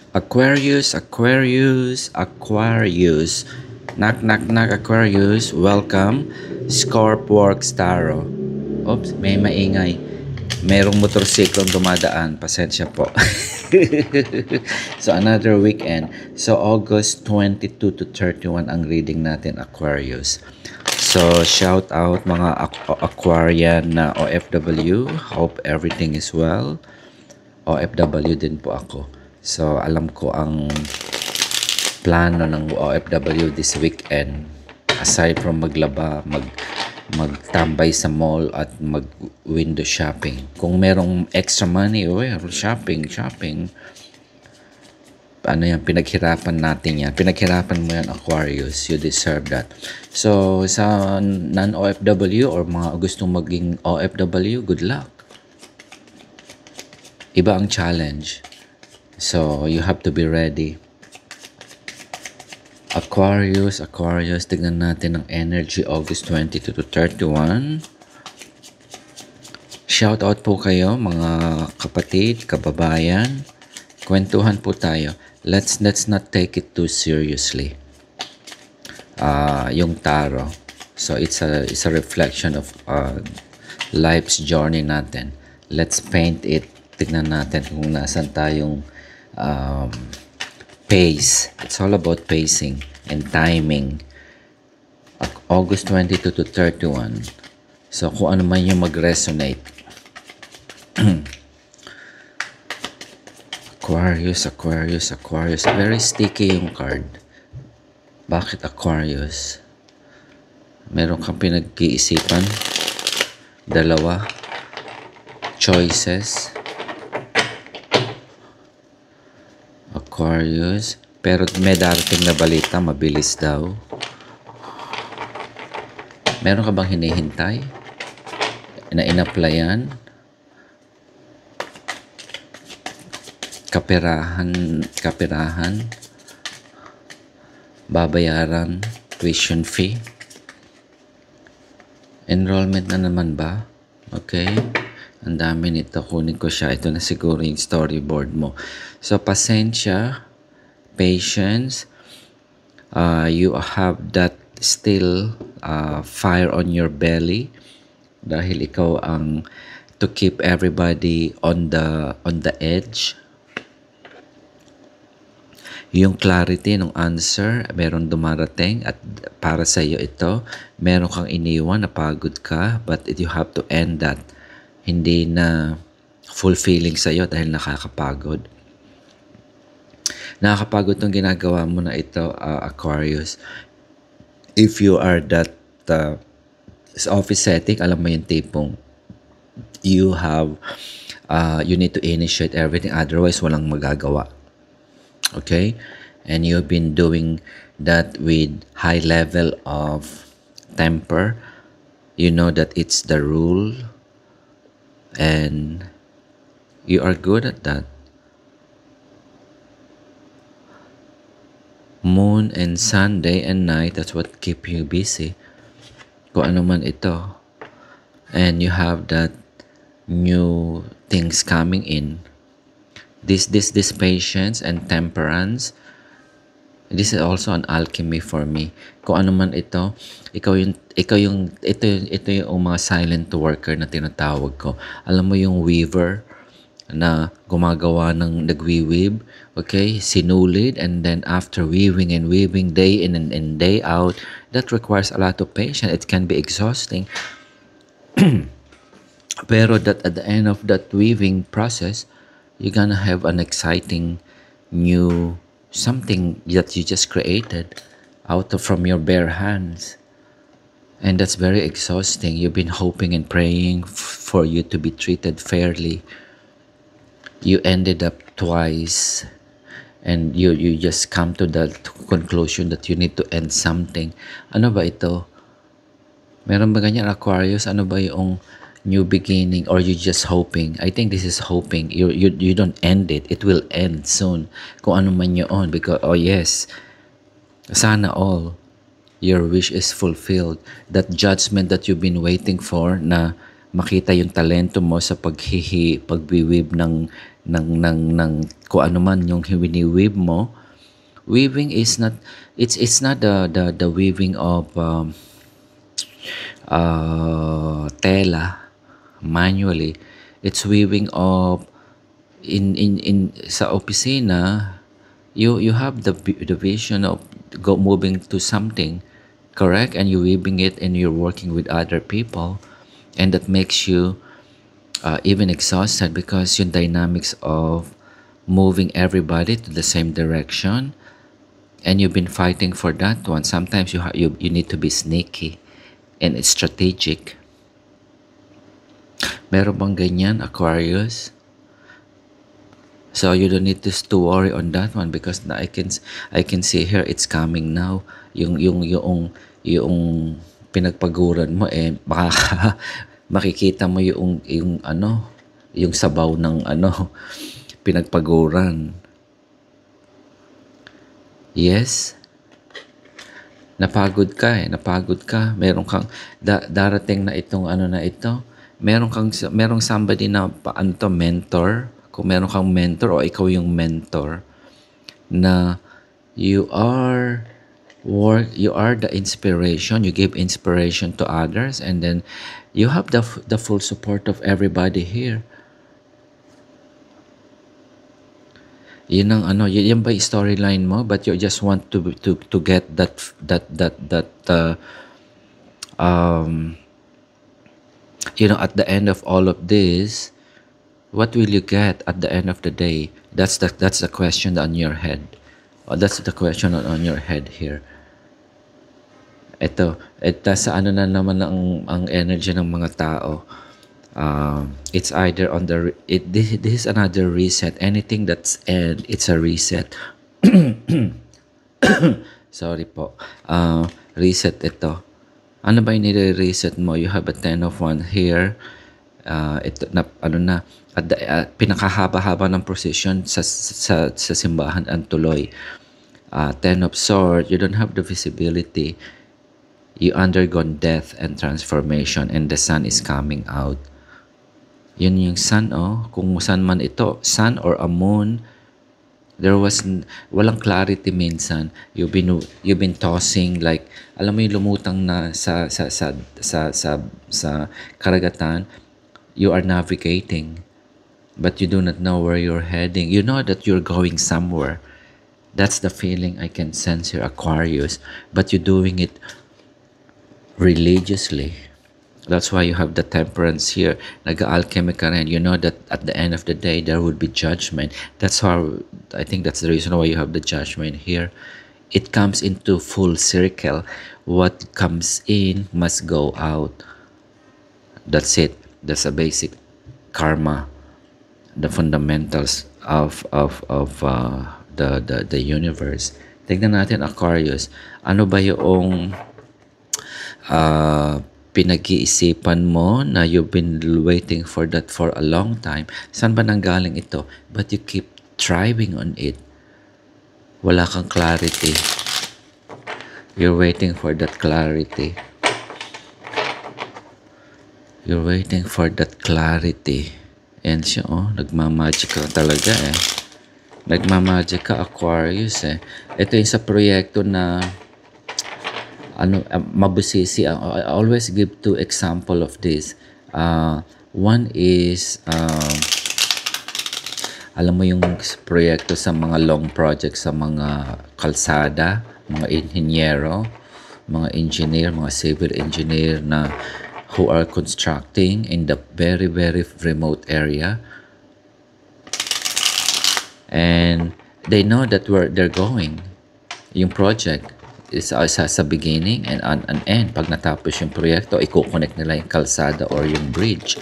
Aquarius, Aquarius, Aquarius. Knock, knock, knock, Aquarius. Welcome. Scorp Works Tarot. Oops, may maingay. Merong motorsiklong dumadaan. Pasensya po. So, another weekend. So, August 22 to 31 ang reading natin, Aquarius. So, shout out mga Aquarian na OFW. Hope everything is well. OFW din po ako. So, alam ko ang plano ng OFW this weekend. Aside from maglaba, magtambay sa mall at mag-window shopping. Kung merong extra money, shopping. Ano yan, pinaghirapan natin yan. Pinaghirapan mo yan, Aquarius. You deserve that. So, sa non-OFW or mga gustong maging OFW, good luck. Iba ang challenge. So, you have to be ready. Aquarius, tignan natin ang energy August 22 to 31. Shout out po kayo mga kapatid, kababayan. Kwentuhan po tayo. Let's not take it too seriously. Yung tarot. So, it's a reflection of life's journey natin. Let's paint it. Tignan natin kung nasan tayong pace. It's all about pacing and timing. August 22 to 31. So, kung ano man yung mag-resonate. Aquarius. Very sticky yung card. Bakit Aquarius? Meron kang pinag-iisipan? Dalawa? Choices? Aquarius. Pero may darating na balita, mabilis daw. Meron ka bang hinihintay? Na in-applyan? Kaperahan? Babayaran? Tuition fee? Enrollment na naman ba? Okay. Ang dami nito. Kunin ko siya. Ito na siguro yung storyboard mo. So, pasensya, patience. You have that still fire on your belly. Dahil ikaw ang to keep everybody on the edge. Yung clarity ng answer, meron dumarating at para sa iyo ito, meron kang iniwan, napagod ka, but you have to end that. Hindi na fulfilling sa iyo dahil nakakapagod. Nakakapagod tong ginagawa mo na ito, Aquarius. If you are that office setting, alam mo yung tipong you need to initiate everything, otherwise walang magagawa. Okay? And you've been doing that with high level of temper. You know that it's the rule. And you are good at that. Moon and sun, day and night, that's what keep you busy. Kung ano man ito. And you have that new things coming in. This patience and temperance. This is also an alchemy for me. Kung ano man ito, ito yung mga silent worker na tinatawag ko. Alam mo yung weaver na gumagawa ng nagwi-weave, okay? Sinulid, and then after weaving and weaving day in and day out, that requires a lot of patience. It can be exhausting. Pero that at the end of that weaving process, you're gonna have an exciting new something that you just created from your bare hands. And that's very exhausting. You've been hoping and praying for you to be treated fairly. You ended up twice, and you just come to the conclusion that you need to end something. Ano ba ito? Meron ba ganyan, Aquarius? Ano ba yung new beginning, or you just hoping? I think this is hoping. You don't end it. It will end soon. Kung ano man yun. Because, oh yes, sana all your wish is fulfilled. That judgment that you've been waiting for na makita yung talento mo sa pagwiwib ng kung ano man yung wini-weave mo. Weaving is not, it's not the weaving of tela manually. It's weaving of in sa opisina. You have the vision of moving to something, correct, and you weaving it and you're working with other people, and that makes you even exhausted because yung dynamics of moving everybody to the same direction, and you've been fighting for that one. Sometimes you need to be sneaky and it's strategic. Meron bang ganyan, Aquarius? So you don't need to worry on that one because I can see here it's coming now. Yung pinagpaguran mo makikita mo yung ano, yung sabaw ng ano pinagpaguran. Yes. Napagod ka. Meron kang darating na itong ano na ito. Merong somebody na mentor. Kung meron kang mentor o ikaw yung mentor na you are the inspiration, you give inspiration to others, and then you have the full support of everybody here. Yun ang ano, yan ba yung storyline mo, but you just want to get that at the end of all of this, what will you get at the end of the day? That's the question on your head. That's the question on your head here. Ito sa ano na naman ang energy ng mga tao. It's either on this is another reset. Anything that's end, it's a reset. Sorry po. Reset ito. Ano ba yung nire-reset mo? You have a 10 of 1 here. Ito na ano na at pinakahaba-haba ng procession sa simbahan ang tuloy. 10 of Swords, you don't have the visibility. You undergone death and transformation, and the sun is coming out. Yun yung sun, kung saan man ito, sun or a moon, walang clarity minsan. You've been tossing, like alam mo yung lumutang na sa karagatan. You are navigating, but you do not know where you're heading. You know that you're going somewhere. That's the feeling I can sense here, Aquarius. But you're doing it religiously. That's why you have the Temperance here. Nag-alchemy ka rin. You know that at the end of the day, there would be judgment. That's how, I think that's the reason why you have the Judgment here. It comes into full circle. What comes in must go out. That's it. That's a basic karma, the fundamentals of the universe. Tignan natin, Aquarius, ano ba yung pinag-iisipan mo na you've been waiting for that for a long time? Saan ba nanggaling ito? But you keep thriving on it. Wala kang clarity. You're waiting for that clarity. You're waiting for that clarity. And siya, nagmamagic ka talaga Nagmamagic ka, Aquarius Ito yung sa proyekto na mabusisi. I always give 2 example of this. One is, alam mo yung proyekto sa mga long projects sa mga kalsada, mga inhinyero, mga engineer, mga civil engineer na who are constructing in the very, very remote area. And they know that where they're going. Yung project is sa beginning and an end. Pag natapos yung proyekto, i-connect nila yung kalsada or yung bridge.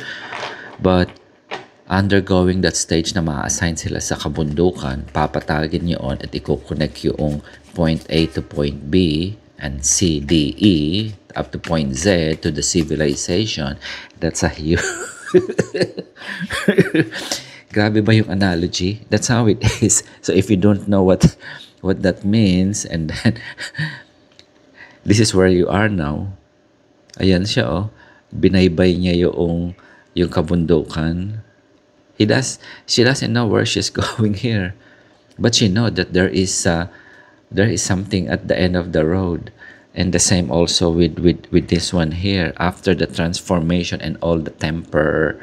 But undergoing that stage na ma-assign sila sa kabundukan, papatagin yun at i-connect yung point A to point B and C, D, E up to point Z to the civilization. That's a huge... Grabe ba yung analogy? That's how it is. So if you don't know what that means, and then this is where you are now. Ayan siya binaybay niya yung kabundukan. She doesn't know where she's going here, but she know that there is something at the end of the road. And the same also with this one here, after the transformation and all the temper,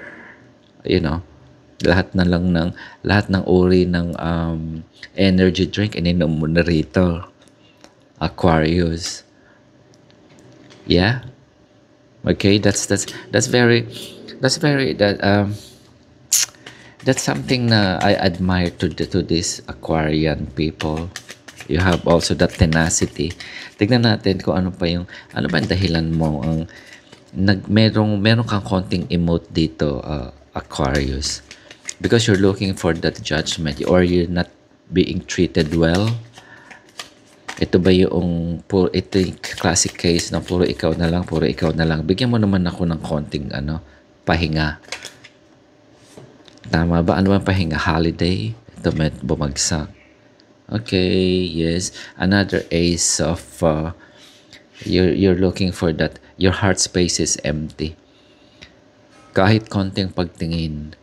you know, lahat na lang ng lahat ng uri ng energy drink ininom mo na rito, Aquarius. Yeah. Okay, that's something na I admire to this Aquarian people. You have also that tenacity. Tignan natin kung ano ba yung dahilan mo ang meron kang konting emote dito, Aquarius. Because you're looking for that judgment or you're not being treated well. Ito ba ito yung classic case na puro ikaw na lang. Bigyan mo naman ako ng konting pahinga. Tama ba? Ano ba pahinga? Holiday? Ito may bumagsak. Okay, yes. Another ace of you're looking for that. Your heart space is empty. Kahit konting pagtingin.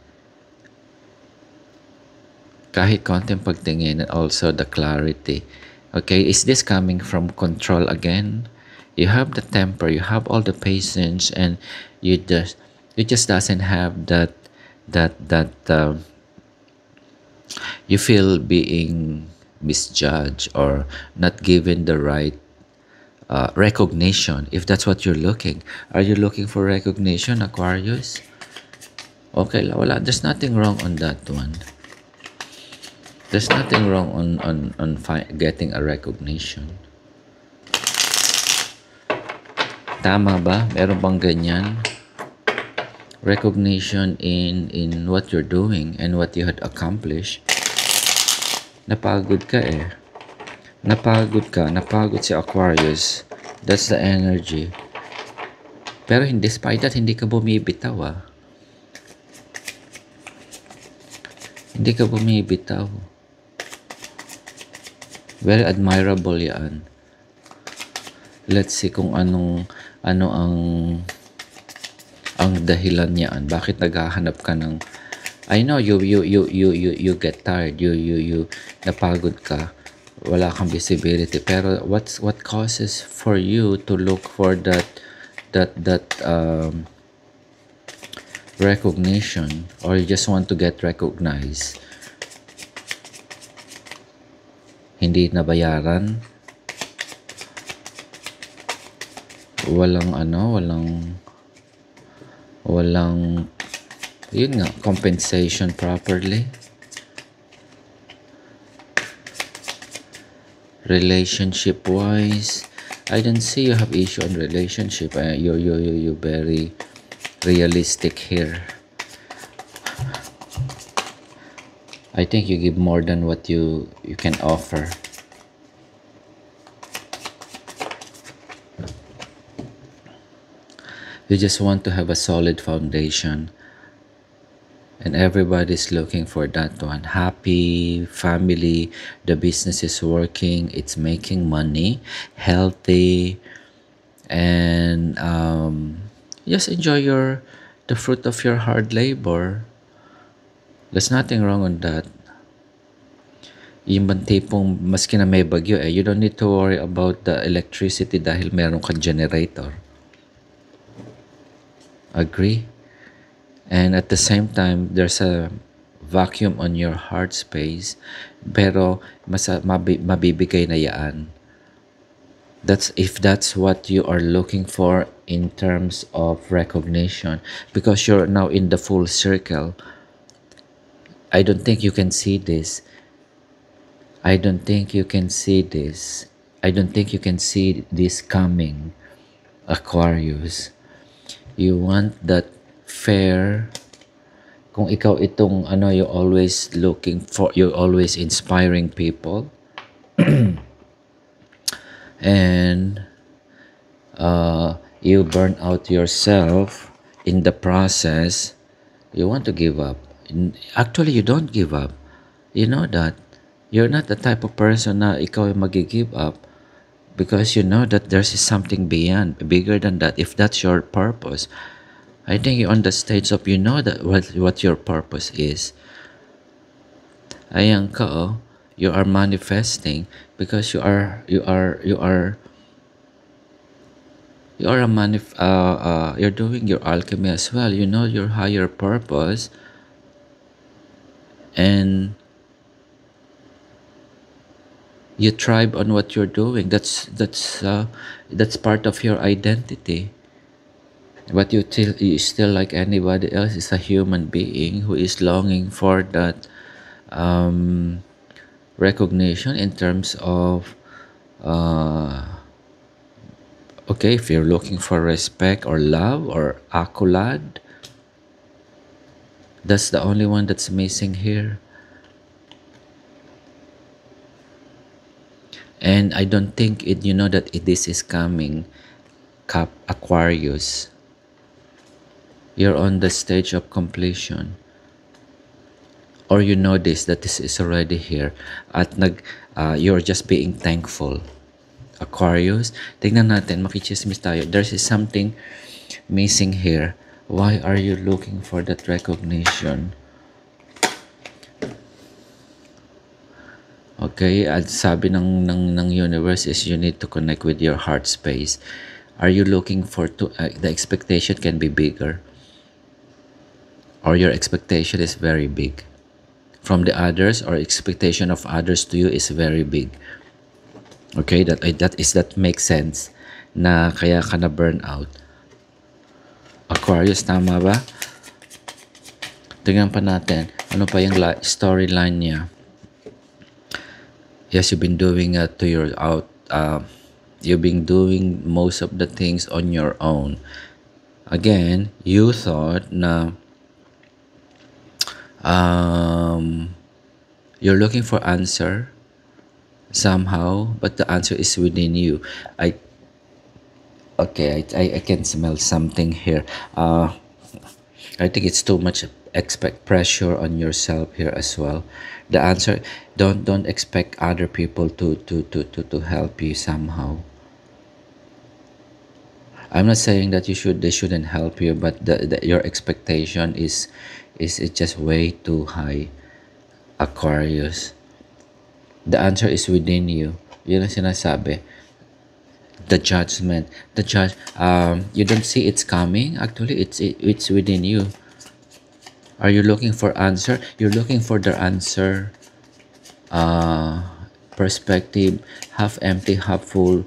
And also the clarity. Okay, is this coming from control again? You have the temper, you have all the patience, and you just doesn't have that you feel being misjudged or not given the right recognition, if that's what you're looking. Are you looking for recognition, Aquarius? Okay, wala. There's nothing wrong on that one. There's nothing wrong on getting a recognition. Tama ba? Meron bang ganyan? Recognition in what you're doing and what you had accomplished. Napagod ka eh. Napagod si Aquarius. That's the energy. Pero despite that, hindi ka bumibitaw ah. Hindi ka bumibitaw. Very admirable yan. Let's see kung ano ang dahilan niyan. Bakit naghahanap ka ng I know you get tired. You napagod ka. Wala kang visibility. Pero what causes for you to look for that recognition, or you just want to get recognized? Hindi nabayaran. Walang yun nga, compensation properly. Relationship wise, I don't see you have issue on relationship. You very realistic here. I think you give more than what you can offer. You just want to have a solid foundation. And everybody's looking for that one. Happy family, the business is working, it's making money, healthy, and just enjoy the fruit of your hard labor. There's nothing wrong on that. Yung bang tipong maski na may bagyo you don't need to worry about the electricity dahil meron kang generator. Agree? And at the same time, there's a vacuum on your heart space, pero mabibigay na yan. If that's what you are looking for in terms of recognition, because you're now in the full circle. I don't think you can see this. I don't think you can see this coming, Aquarius. You want that fair. Kung ikaw itong you're always inspiring people. And you burn out yourself in the process. You want to give up. Actually, you don't give up. You know that. You're not the type of person na ikaw ay mag-give up. because you know that there's something beyond, bigger than that. If that's your purpose, I think you're on the stage of you know that what your purpose is. Ayan ka, oh. You are manifesting because you are a you're doing your alchemy as well. You know your higher purpose, and you thrive on what you're doing. That's part of your identity. But you still like anybody else is a human being who is longing for that um, recognition in terms of okay, if you're looking for respect or love or accolade, that's the only one that's missing here. And I don't think you know that this is coming, Cap Aquarius. You're on the stage of completion. Or you know this, that this is already here. At you're just being thankful. Aquarius, tingnan natin, makichismis tayo. There's something missing here. Why are you looking for that recognition? Okay, at sabi ng universe is you need to connect with your heart space. Are you looking for the expectation can be bigger, or your expectation is very big from the others, or expectation of others to you is very big. Okay, that makes sense na kaya ka na burn out. Aquarius, tama ba? Tingnan pa natin ano pa yung storyline niya. Yes, you've been doing you've been doing most of the things on your own. Again, you thought na you're looking for answer somehow, but the answer is within you. I can smell something here. I think it's too much expect pressure on yourself here as well. The answer, don't expect other people to help you somehow. I'm not saying that they shouldn't help you, but your expectation is just way too high, Aquarius. The answer is within you. Yun ang sinasabi. The judgment, you don't see it's coming. Actually, it's within you. Are you looking for answer? You're looking for the answer. Perspective, half empty, half full.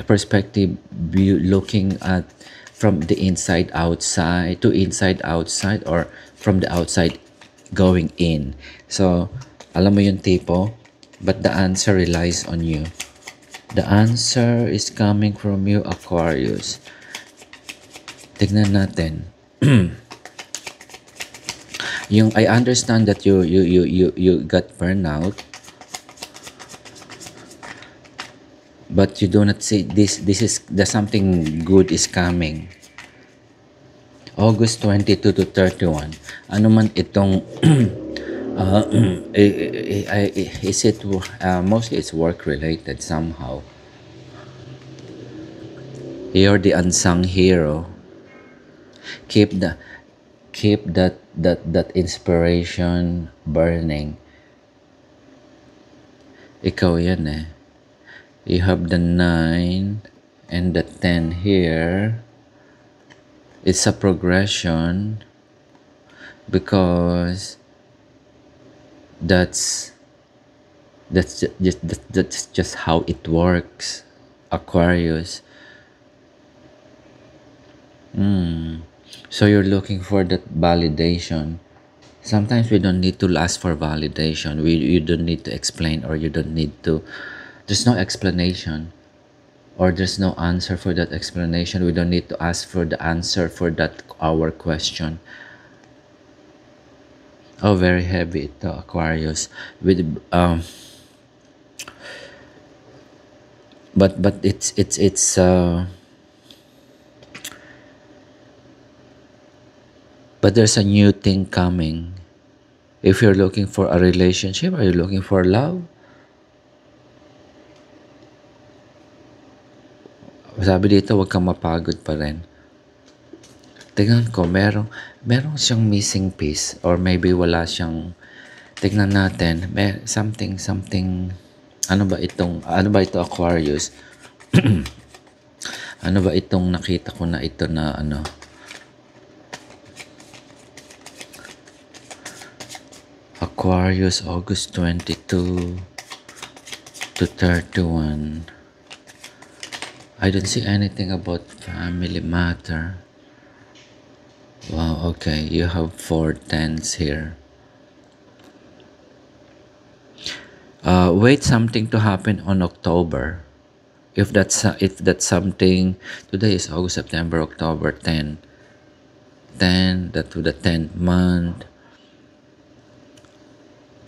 Perspective, looking at from the inside outside to inside outside, or from the outside going in. So, alam mo yung tipo, but the answer relies on you. The answer is coming from you, Aquarius. Tignan natin. Yung I understand that you got burnout, but you do not see this is something good is coming. August 22 to 31. Ano man itong is it mostly it's work related somehow. You're the unsung hero. Keep that inspiration burning. Ikaw yan eh. You have the 9 and the 10 here. It's a progression because that's just how it works, Aquarius. So you're looking for that validation. Sometimes we don't need to ask for validation. You don't need to explain, or you don't need to. There's no explanation, or there's no answer for that explanation. We don't need to ask for the answer for that our question. Oh, very heavy ito, Aquarius. With but it's but there's a new thing coming. If you're looking for a relationship, are you looking for love? Sabi dito, huwag kang mapagod pa rin. Tingnan ko, merong siyang missing piece or maybe wala siyang, tignan natin, something, ano ba ito Aquarius? Ano ba itong nakita ko na ito na ano? Aquarius, August 22 to 31. I don't see anything about family matter. Wow, okay. You have 4 10s here. Wait something to happen on October. If that's something, today is August, September, October, 10, that to the 10th month.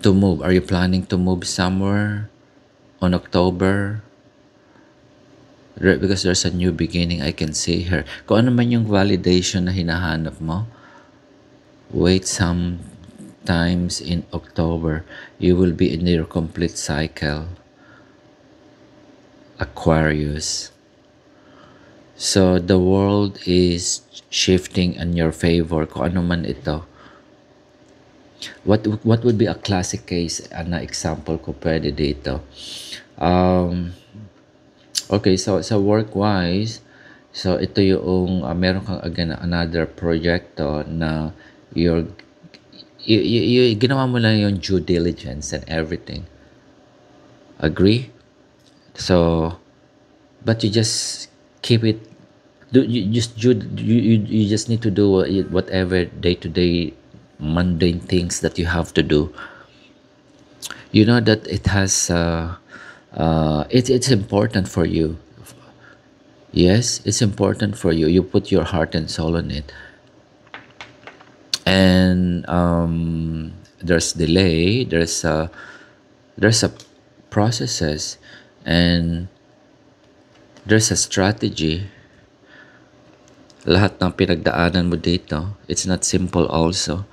To move. Are you planning to move somewhere on October? Because there's a new beginning I can see here. Kung ano man yung validation na hinahanap mo, wait some times in October. You will be in your complete cycle. Aquarius. So the world is shifting in your favor. Kung ano man ito. What would be a classic case na example ko pwede dito? Okay, so sa work-wise, so ito yung meron kang again another projecto na ginawa mo lang yung due diligence and everything. Agree? So, but you just keep it. You just need to do whatever day-to-day mundane things that you have to do. You know that it has. It's important for you. Yes, it's important for you. You put your heart and soul on it. And there's delay. There's a processes, and there's a strategy. Lahat ng pinagdaanan mo dito, it's not simple also.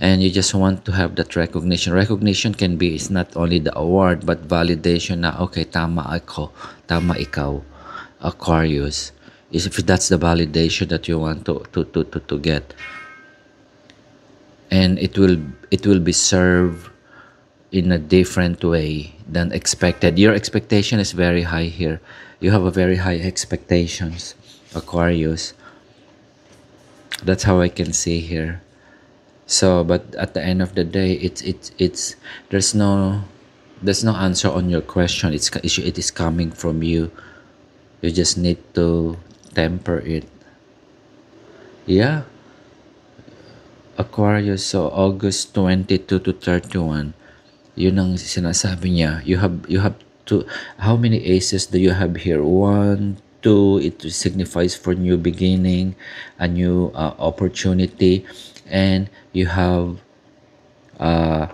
And you just want to have that recognition. Recognition can be, it's not only the award, but validation na, okay, tama ako, tama ikaw, Aquarius. If that's the validation that you want to get. And it will be served in a different way than expected. Your expectation is very high here. You have a very high expectations, Aquarius. That's how I can see here. So, but at the end of the day, it's there's no answer on your question. It is coming from you. You just need to temper it. Yeah, Aquarius. So August 22 to 31. Yun ang sinasabi niya. You have to. How many aces do you have here? 1, 2. It signifies for new beginning, a new opportunity. And you have 3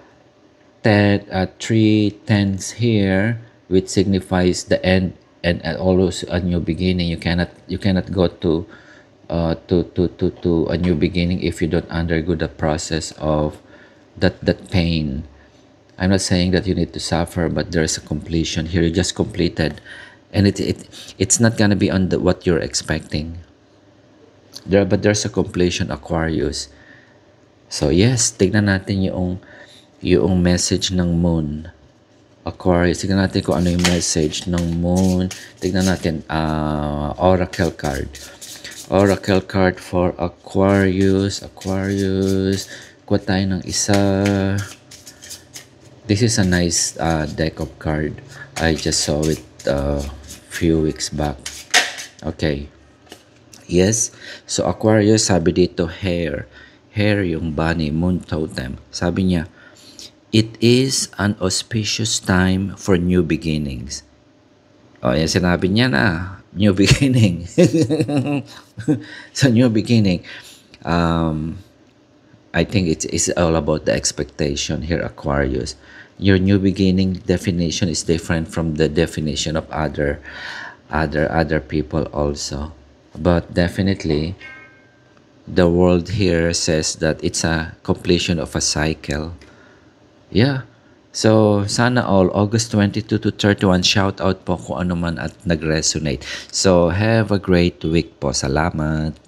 10s here, which signifies the end and always a new beginning. You cannot go to a new beginning if you don't undergo the process of that pain. I'm not saying that you need to suffer, but there's a completion here. You just completed, and it's not gonna be on what you're expecting. But there's a completion, Aquarius. So yes, tignan natin yung message ng moon. Aquarius, tignan natin kung ano yung message ng moon. Tignan natin oracle card. Oracle card for Aquarius. Aquarius, kuha tayo ng isa. This is a nice deck of card. I just saw it few weeks back. Okay. Yes. So Aquarius, sabi dito hair. Hair yung bunny, moon totem. Sabi niya, it is an auspicious time for new beginnings. O, yan sinabi niya na. New beginning. So, new beginning. I think it's all about the expectation here, Aquarius. Your new beginning definition is different from the definition of other people also. But definitely, the world here says that it's a completion of a cycle. Yeah. So, sana all, August 22 to 31, shout out po kung ano man at nag-resonate. So, have a great week po. Salamat.